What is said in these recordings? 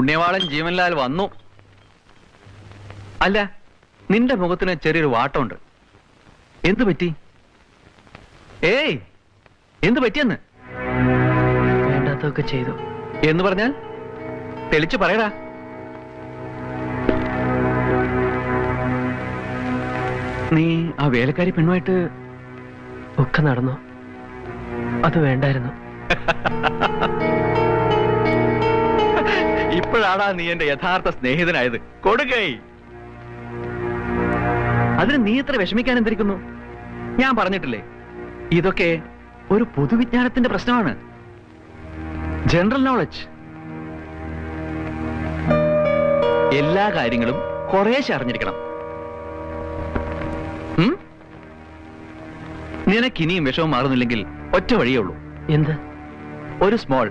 പുണ്യവാളൻ ജീവൻലാൽ വന്നു. അല്ല, നിന്റെ മുഖത്തിന് ചെറിയൊരു വാട്ടമുണ്ട്. എന്തു പറ്റി? ഏയ്, എന്തു പറ്റിയെന്ന്? വേണ്ടാത്തൊക്കെ ചെയ്തു എന്ന് പറഞ്ഞാൽ തെളിച്ചു പറയടാ. നീ ആ വേലക്കാരി പെണ്ണുമായിട്ട് ഒക്കെ നടന്നു. അത് വേണ്ടായിരുന്നു. ഇപ്പോഴാടാ നീ എന്റെ യഥാർത്ഥ സ്നേഹിതനായത്. കൊടുക്കൈ. അതിന് നീ ഇത്ര വിഷമിക്കാൻ എന്തിരിക്കുന്നു? ഞാൻ പറഞ്ഞിട്ടില്ലേ, ഇതൊക്കെ ഒരു പൊതുവിജ്ഞാനത്തിന്റെ പ്രശ്നമാണ്. General knowledge. എല്ലാ കാര്യങ്ങളും കുറേശ്ശെ അറിഞ്ഞിരിക്കണം. നിനക്കിനിയും വിഷമം മാറുന്നില്ലെങ്കിൽ ഒറ്റ വഴിയേ ഉള്ളൂ. എന്ത്? ഒരു സ്മോൾ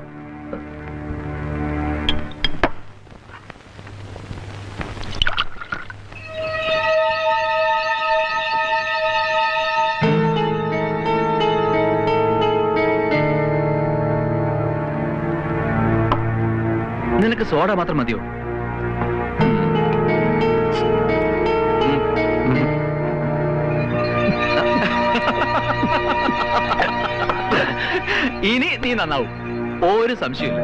നിനക്ക് സോഡ മാത്രം മതിയോ? ഇനി നീ നന്നാവും, ഒരു സംശയമില്ല.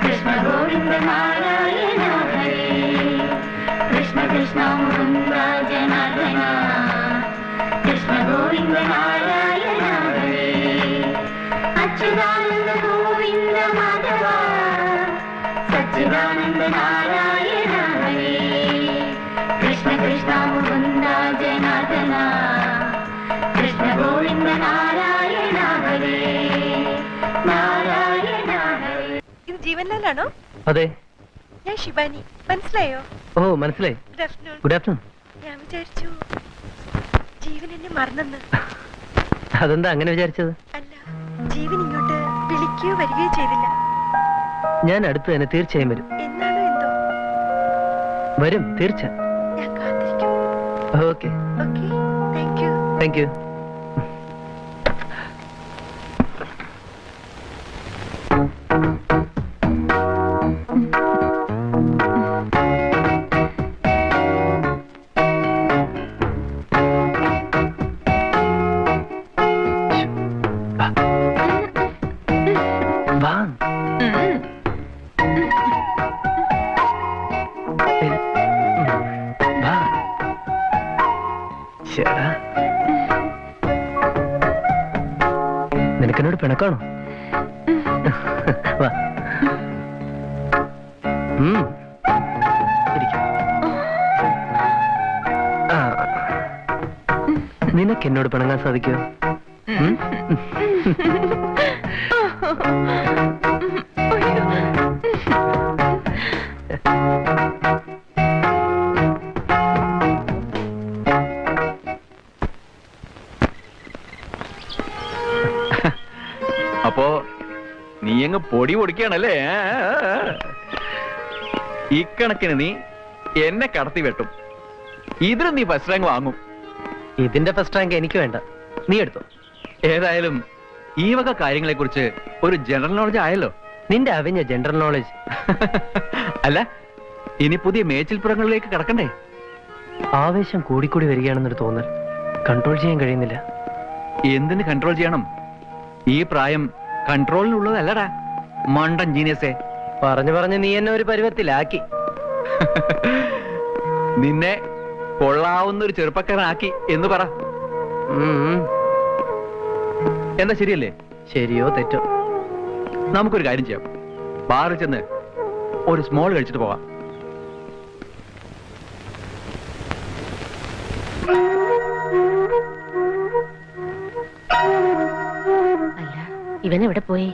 കൃഷ്ണ ഗോവിന്ദ നാരായണ ഹരേ കൃഷ്ണ കൃഷ്ണ മുകുന്ദ ജനാർദ്ദന കൃഷ്ണ ഗോവിന്ദ നാരായണ ഹരേ അച്യുതാനന്ദ ഗോവിന്ദ മാധവ സച്ചിദാനന്ദ നാരായണ ഹരേ കൃഷ്ണ കൃഷ്ണ മുകുന്ദ ജനാർദ്ദന കൃഷ്ണ ഗോവിന്ദ നാരായണ ഹരേ നാരായണ ഹരേ. ഇത് ജീവൻലാലാണോ? അതെ. ഞാൻ ശിവാനി. മനസ്സിലായോ? ഓ, മനസ്സിലായി. Good afternoon. ഞാൻ വിചാരിച്ചു ജീവൻ എന്നെ മറന്നെന്ന്. അതെന്താ അങ്ങനെ വിചാരിച്ചത്? അല്ല, ജീവൻ ഇങ്ങോട്ട് വിളിക്കുകയോ വരികയോ ചെയ്തില്ല. ഞാൻ അടുത്ത് തന്നെ തീർച്ചയായും വരും. എന്നാണോ എന്തോ? വരും, തീർച്ച. ഞാൻ കാത്തിരിക്കും. Okay. Okay, thank you. Thank you. നിനക്കെന്നോട് പിണക്കാണോ? വാ. നിനക്കെന്നോട് പിണങ്ങാൻ സാധിക്കുമോ? അപ്പോ നീ അങ്ങ് പൊടി പൊടിക്കുകയാണല്ലേ? ഇക്കണക്കിന് നീ എന്നെ കടത്തി വെട്ടും. ഇതിന് നീ ഫസ്റ്റ് റാങ്ക് വാങ്ങും. ഇതിന്റെ ഫസ്റ്റ് റാങ്ക് എനിക്ക് വേണ്ട, നീ എടുത്തോ. ഏതായാലും ഈ വക കാര്യങ്ങളെ കുറിച്ച് ഒരു ജനറൽ നോളജ് ആയല്ലോ. നിന്റെ അവിഞ്ഞ ജനറൽ നോളജ്. അല്ല, ഇനി പുതിയ മേച്ചിൽപ്പുറങ്ങളിലേക്ക് കടക്കണ്ടേ? ആവേശം കൂടിക്കൂടി വരികയാണെന്നൊരു തോന്നൽ. കൺട്രോൾ ചെയ്യാൻ കഴിയുന്നില്ല. എന്തിന് കൺട്രോൾ ചെയ്യണം? ഈ പ്രായം കൺട്രോളിനുള്ളതല്ലടാ മണ്ടൻ ജീനിയസേ. പറഞ്ഞു പറഞ്ഞ് നീ എന്നെ ഒരു പരുവത്തിലാക്കി. നിന്നെ കൊള്ളാവുന്ന ഒരു ചെറുപ്പക്കാരനാക്കി എന്ന് പറ. എന്താ ശരിയല്ലേ? ശരിയോ തെറ്റോ? നമുക്കൊരു കാര്യം ചെയ്യാം. ബാറിൽ ചെന്ന് ഒരു സ്മോൾ കഴിച്ചിട്ട് പോവാം. അല്ല, ഇവനെവിടെ പോയി?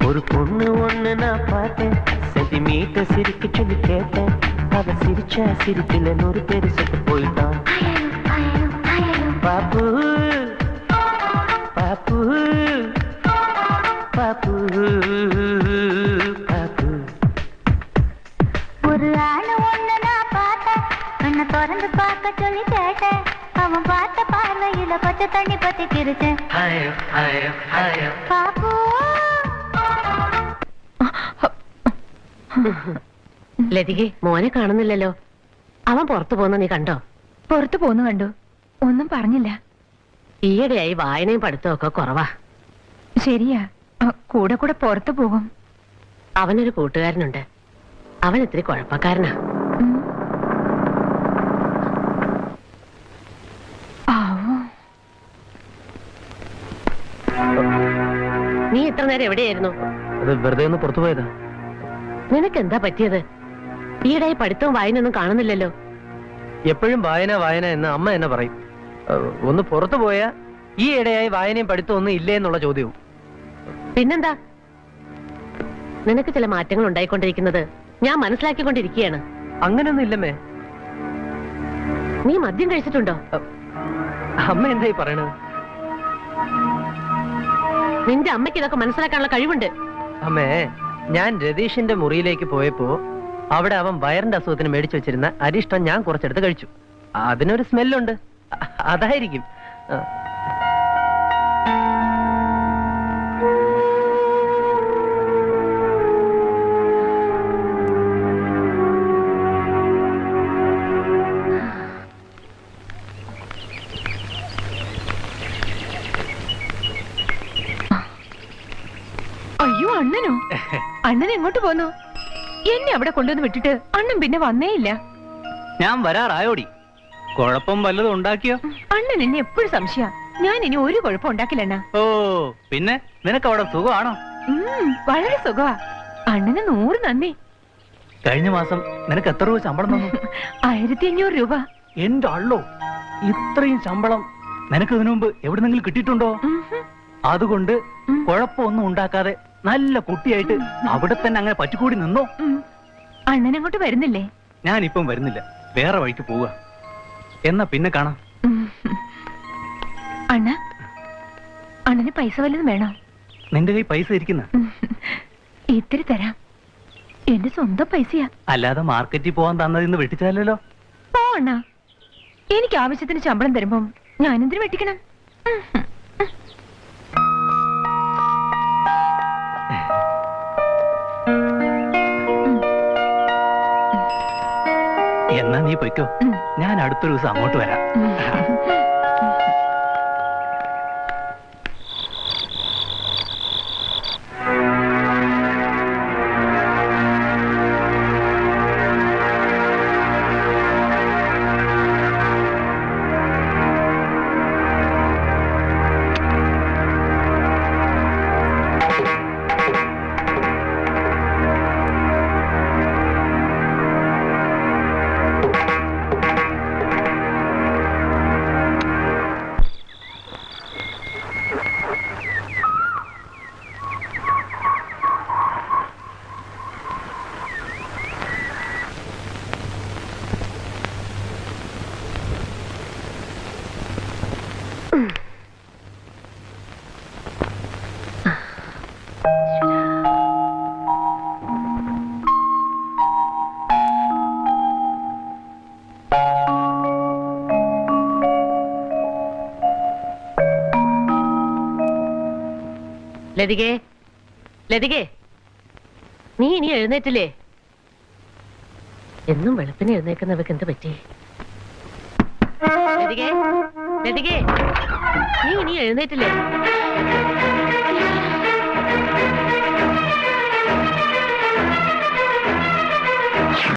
ஒரு பொண்ணு ஒண்ணு நான் பார்த்தேன், சென்டிமீட்டர் சிரிக்க சொல்லி கேட்டேன். அவ சிரிச்சா சிரிக்கல 100 பேரு செத்து போயிட்டான். பாப்பு பாப்பு பாப்பு பாப்பு. ஒரு ஆளு ஒண்ணு நான் பார்த்தேன், கண்ணை திறந்து பார்க்க சொல்லி கேட்டேன். அவ உன் பார்த்த பார்வையில பச்சை தண்ணி பத்தி கிருச்சேன் பாப்பு ലതികെ മോനെ കാണുന്നില്ലല്ലോ. അവൻ പുറത്തു പോന്ന നീ കണ്ടോ? പുറത്തു പോന്നു കണ്ടു. ഒന്നും പറഞ്ഞില്ല. ഈയിടെയായി വായനയും പഠിത്തവും ഒക്കെ കുറവാ. ശരിയാ, കൂടെ കൂടെ പുറത്തു പോകും. അവനൊരു കൂട്ടുകാരനുണ്ട്. അവൻ ഇത്തിരി കുഴപ്പക്കാരനാ. നീ ഇത്ര നേരം എവിടെയായിരുന്നു? വെറുതെ ഒന്ന് പുറത്തു പോയതാ. നിനക്ക് എന്താ പറ്റിയത്? ഈയിടെയായി പഠിത്തവും വായനയൊന്നും കാണുന്നില്ലല്ലോ. എപ്പോഴും വായന വായന എന്ന് അമ്മ എന്നെ പറയും. ഒന്ന് പുറത്തു പോയാ ഈ ഇടയായി വായനയും പഠിത്തവും ഒന്നും ഇല്ലേ എന്നുള്ള ചോദ്യവും. പിന്നെന്താ? നിനക്ക് ചില മാറ്റങ്ങൾ ഉണ്ടായിക്കൊണ്ടിരിക്കുന്നത് ഞാൻ മനസ്സിലാക്കിക്കൊണ്ടിരിക്കുകയാണ്. അങ്ങനെയൊന്നും ഇല്ലമ്മേ. നീ മദ്യം കഴിച്ചിട്ടുണ്ടോ? അമ്മ എന്തായി പറയണത്? നിന്റെ അമ്മയ്ക്ക് ഇതൊക്കെ മനസ്സിലാക്കാനുള്ള കഴിവുണ്ട്. അമ്മേ, ഞാൻ രതീഷിന്റെ മുറിയിലേക്ക് പോയപ്പോ അവിടെ അവൻ വയറിന്റെ അസുഖത്തിന് മേടിച്ചു വെച്ചിരുന്ന അരിഷ്ടം ഞാൻ കുറച്ചെടുത്ത് കഴിച്ചു. അതിനൊരു സ്മെല്ലുണ്ട്. അതായിരിക്കും. അയ്യോ, അണ്ണനോ? അണ്ണൻ എങ്ങോട്ട് പോന്നു? എന്നെ അവിടെ കൊണ്ടുവന്ന് വിട്ടിട്ട് അണ്ണൻ പിന്നെ വന്നേ ഇല്ല. ഞാൻ വരാറായോടി. കുഴപ്പം വല്ലതും ഉണ്ടാക്കിയോ? അണ്ണൻ എന്നെ എപ്പോഴും സംശയ. ഞാൻ ഇനി ഒരു കുഴപ്പം ഉണ്ടാക്കില്ല അണ്ണ. ഓ, പിന്നെ നിനക്ക് അവിടെ സുഖമാണോ? വളരെ സുഖമാ. അണ്ണന് 100 നന്ദി. കഴിഞ്ഞ മാസം നിനക്ക് എത്ര രൂപ ശമ്പളം തന്നു? 1500 രൂപ. എന്റെ അള്ളോ, ഇത്രയും ശമ്പളം നിനക്ക് ഇതിനു മുമ്പ് എവിടെന്നെങ്കിലും കിട്ടിയിട്ടുണ്ടോ? അതുകൊണ്ട് കുഴപ്പമൊന്നും ഉണ്ടാക്കാതെ നല്ല കുട്ടിയായിട്ട് അവിടെ തന്നെ അങ്ങനെ പറ്റിക്കൂടി നിന്നോ? അണ്ണൻ അങ്ങോട്ട് വരുന്നില്ലേ? ഞാനിപ്പം വരുന്നില്ല, വേറെ വഴിക്ക് പോവുക. എന്നാ പിന്നെ കാണാം. അണ്ണ, അണ്ണന് പൈസ വല്ലതും വേണോ? നിന്റെ കൈ പൈസ ഇരിക്കുന്ന? ഇത്തിരി തരാം. എന്റെ സ്വന്തം പൈസയാ. അല്ലാതെ മാർക്കറ്റിൽ പോവാൻ തന്നതിന്ന് വെട്ടിച്ചാലല്ലോ. പോ അണ്ണ. എനിക്ക് ആവശ്യത്തിന് ശമ്പളം തരുമ്പം ഞാനെന്തിനു വെട്ടിക്കണം? എന്നാ നീ പൊയ്ക്കോ, ഞാൻ അടുത്തൊരു ദിവസം അങ്ങോട്ട് വരാം. ലതികേ, ലതികേ, നീ ഇനി എഴുന്നേറ്റില്ലേ? എന്നും വെളുപ്പിന് എഴുന്നേക്കുന്നവർക്ക് എന്ത് പറ്റി? ലതികേ, ലതികേ, നീ ഇനി എഴുന്നേറ്റില്ലേ?